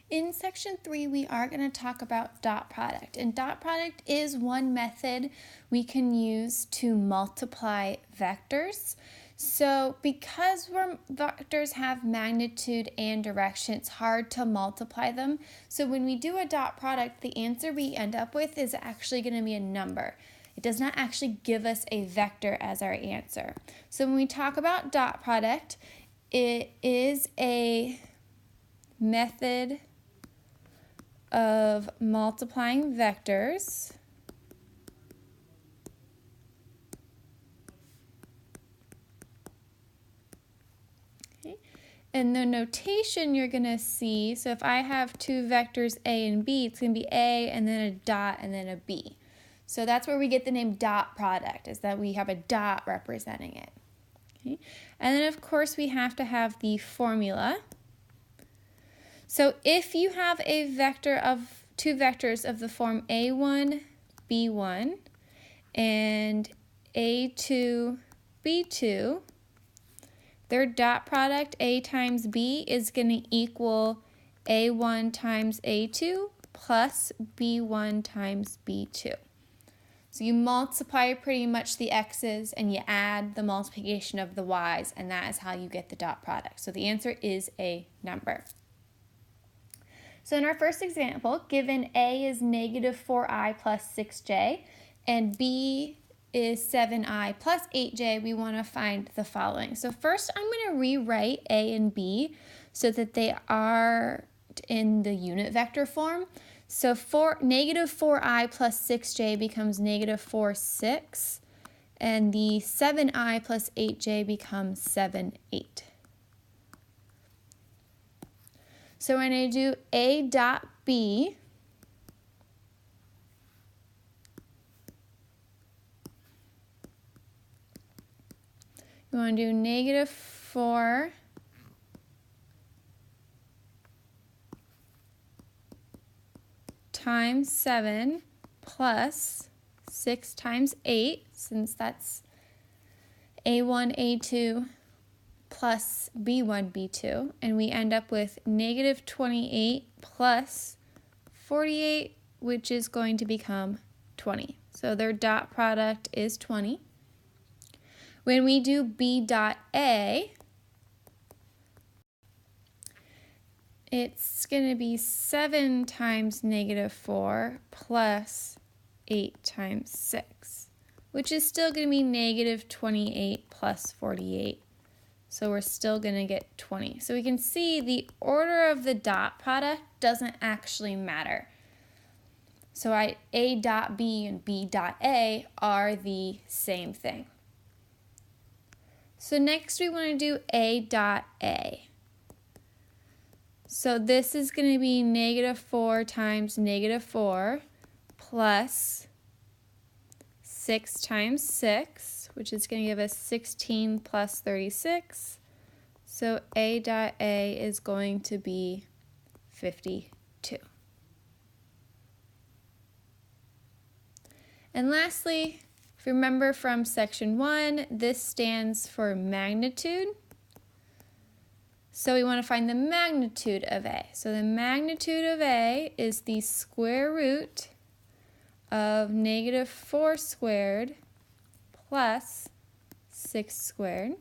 In section 3, we are going to talk about dot product. And dot product is one method we can use to multiply vectors. So because vectors have magnitude and direction, it's hard to multiply them. So when we do a dot product, the answer we end up with is actually going to be a number. It does not actually give us a vector as our answer. So when we talk about dot product, it is a method of multiplying vectors. Okay. And the notation you're going to see, so if I have two vectors A and B, it's going to be A and then a dot and then a B. So that's where we get the name dot product, is that we have a dot representing it. Okay. And then of course we have to have the formula. So if you have a vector of two vectors of the form A1, B1, and A2, B2, their dot product, A times B, is going to equal A1 times A2 plus B1 times B2. So you multiply pretty much the x's and you add the multiplication of the y's, and that is how you get the dot product. So the answer is a number. So in our first example, given A is negative 4i plus 6j and B is 7i plus 8j, we want to find the following. So first I'm going to rewrite A and B so that they are in the unit vector form. So negative 4i plus 6j becomes negative 4, 6, and the 7i plus 8j becomes 7, 8. So when I do A dot B, you want to do negative 4 times 7 plus 6 times 8, since that's A1, A2 plus B1, B2, and we end up with negative 28 plus 48, which is going to become 20. So their dot product is 20. When we do B dot A, it's going to be 7 times negative 4 plus 8 times 6, which is still going to be negative 28 plus 48. So we're still going to get 20. So we can see the order of the dot product doesn't actually matter. So A dot B and B dot A are the same thing. So next we want to do A dot A. So this is going to be negative 4 times negative 4 plus 6 times 6, which is going to give us 16 plus 36. So A dot A is going to be 52. And lastly, if you remember from section 1, this stands for magnitude. So we want to find the magnitude of A. So the magnitude of A is the square root of negative 4 squared plus 6 squared.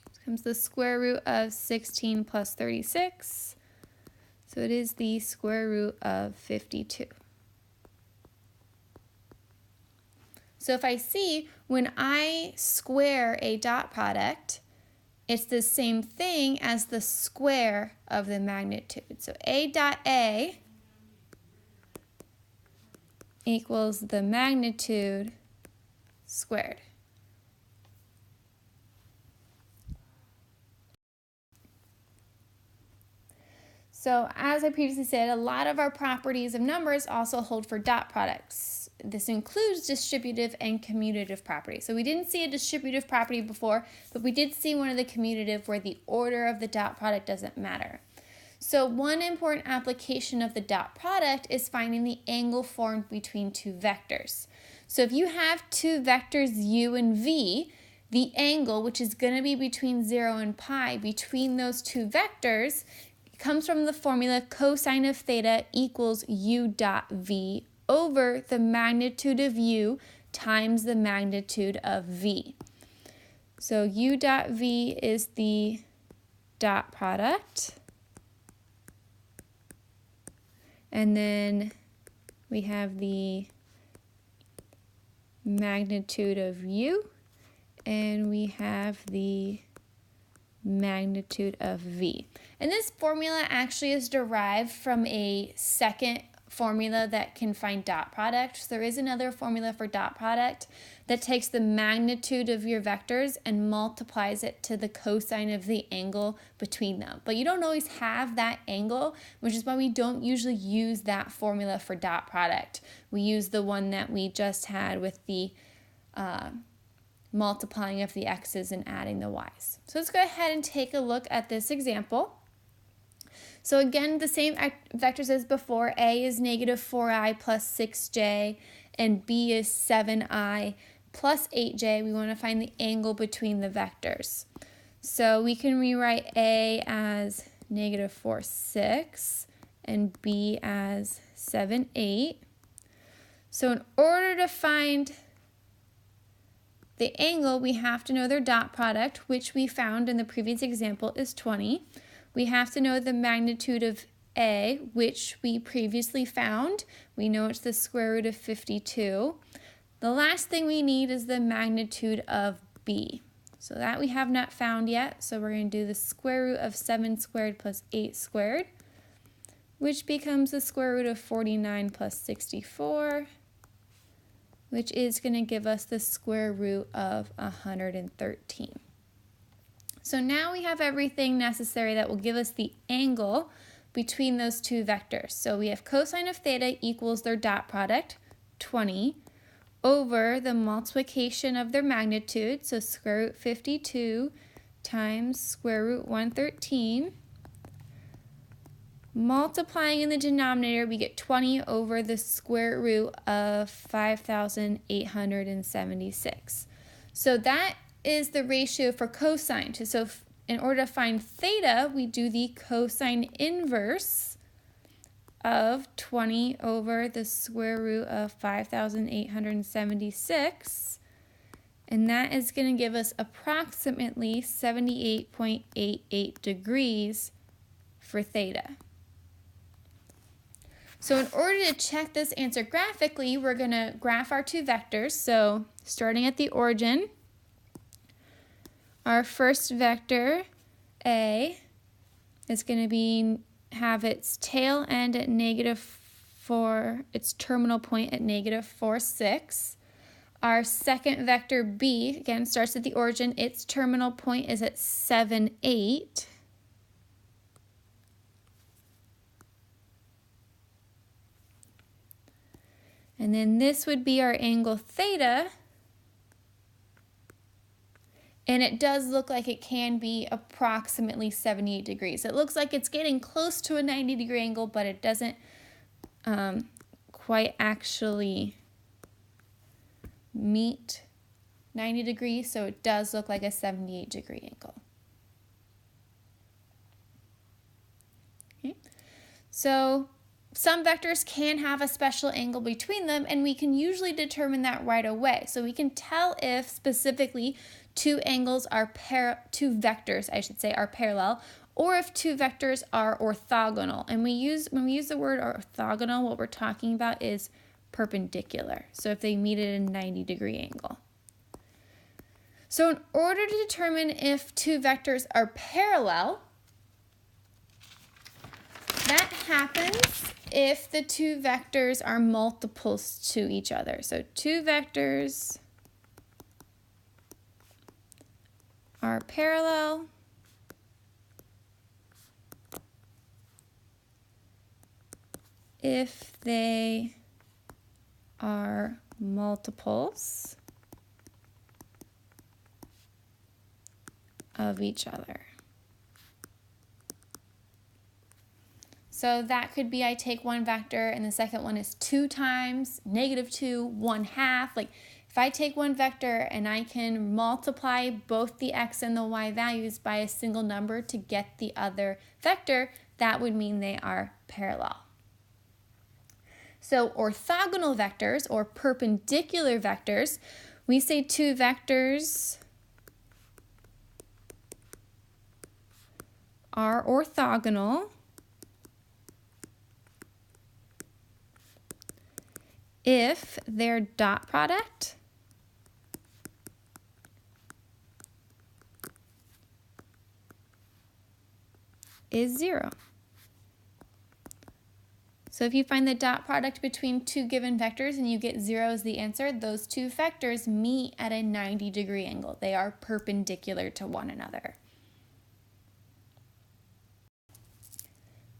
This comes the square root of 16 plus 36. So it is the square root of 52. So if I see when I square a dot product, it's the same thing as the square of the magnitude. So A dot A equals the magnitude squared. So as I previously said, a lot of our properties of numbers also hold for dot products. This includes distributive and commutative properties. So we didn't see a distributive property before, but we did see one of the commutative where the order of the dot product doesn't matter. So one important application of the dot product is finding the angle formed between two vectors. So if you have two vectors u and v, the angle, which is going to be between 0 and pi, between those two vectors It comes from the formula cosine of theta equals u dot v over the magnitude of u times the magnitude of v. So u dot v is the dot product. And then we have the magnitude of u, and we have the magnitude of v. And this formula actually is derived from a second formula that can find dot product. So there is another formula for dot product that takes the magnitude of your vectors and multiplies it to the cosine of the angle between them. But you don't always have that angle, which is why we don't usually use that formula for dot product. We use the one that we just had with the multiplying of the x's and adding the y's. So let's go ahead and take a look at this example. So again, the same vectors as before. A is negative 4i plus 6j, and b is 7i plus 8j. We want to find the angle between the vectors. So we can rewrite a as negative 4, 6, and b as 7, 8. So in order to find the angle, we have to know their dot product, which we found in the previous example is 20. We have to know the magnitude of a, which we previously found. We know it's the square root of 52. The last thing we need is the magnitude of b. So that we have not found yet. So we're going to do the square root of 7 squared plus 8 squared, which becomes the square root of 49 plus 64, which is going to give us the square root of 113. So now we have everything necessary that will give us the angle between those two vectors. So we have cosine of theta equals their dot product, 20, over the multiplication of their magnitude, so square root 52 times square root 113. Multiplying in the denominator, we get 20 over the square root of 5,876. So that is the ratio for cosine. So in order to find theta, we do the cosine inverse of 20 over the square root of 5,876. And that is going to give us approximately 78.88 degrees for theta. So in order to check this answer graphically, we're going to graph our two vectors. So starting at the origin, our first vector, A, is going to have its tail end at -4, its terminal point at -4, 6. Our second vector, B, again, starts at the origin. Its terminal point is at 7, 8. And then this would be our angle theta. And it does look like it can be approximately 78 degrees. It looks like it's getting close to a 90-degree angle, but it doesn't quite actually meet 90 degrees, so it does look like a 78-degree angle. Okay. So some vectors can have a special angle between them, and we can usually determine that right away. So we can tell if specifically two vectors are parallel, or if two vectors are orthogonal. And when we use the word orthogonal, what we're talking about is perpendicular. So if they meet at a 90-degree angle. So in order to determine if two vectors are parallel, that happens if the two vectors are multiples to each other. So two vectors are parallel if they are multiples of each other. So that could be, I take one vector and the second one is 2 times, -2, 1/2. Like If I take one vector and I can multiply both the x and the y values by a single number to get the other vector, that would mean they are parallel. So orthogonal vectors or perpendicular vectors, we say two vectors are orthogonal if their dot product is 0. So if you find the dot product between two given vectors and you get 0 as the answer, those two vectors meet at a 90-degree angle. They are perpendicular to one another.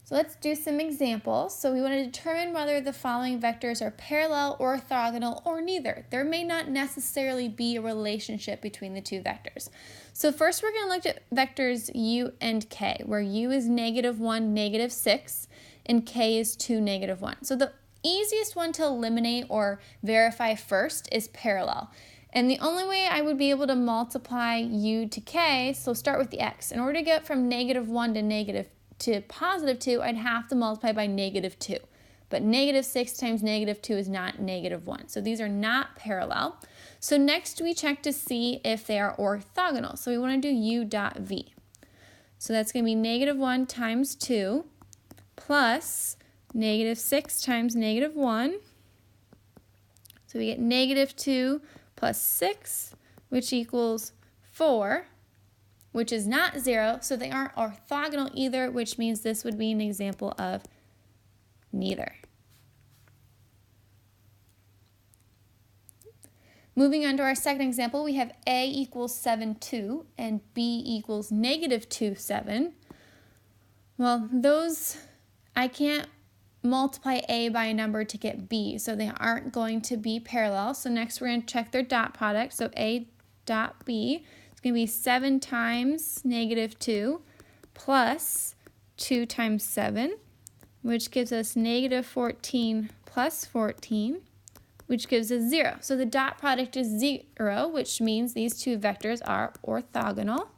So let's do some examples. So we want to determine whether the following vectors are parallel, orthogonal, or neither. There may not necessarily be a relationship between the two vectors. So first we're going to look at vectors u and k, where u is -1, -6, and k is 2, -1. So the easiest one to eliminate or verify first is parallel. And the only way I would be able to multiply u to k, so start with the x. In order to get from -1 to +2, I'd have to multiply by -2. But -6 times -2 is not -1. So these are not parallel. So next we check to see if they are orthogonal. So we want to do u dot v. So that's going to be -1 times 2 plus -6 times -1. So we get -2 plus 6, which equals 4. Which is not 0, so they aren't orthogonal either, which means this would be an example of neither. Moving on to our second example, we have a equals 7, 2, and b equals -2, 7. Well, those, I can't multiply a by a number to get b, so they aren't going to be parallel. So next we're going to check their dot product, so a dot b. It's going to be 7 times -2 plus 2 times 7, which gives us -14 plus 14, which gives us 0. So the dot product is 0, which means these two vectors are orthogonal.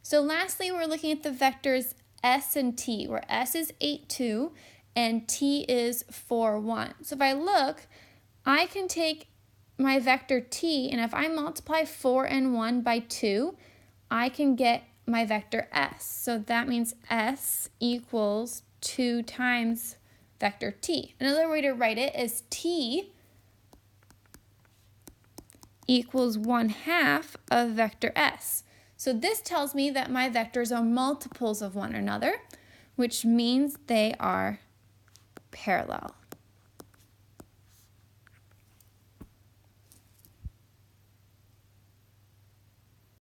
So lastly, we're looking at the vectors s and t, where s is 8, 2, and t is 4, 1. So if I look, I can take my vector t, and if I multiply 4 and 1 by 2, I can get my vector s. So that means s equals 2 times vector t. Another way to write it is t equals 1/2 of vector s. So this tells me that my vectors are multiples of one another, which means they are parallel.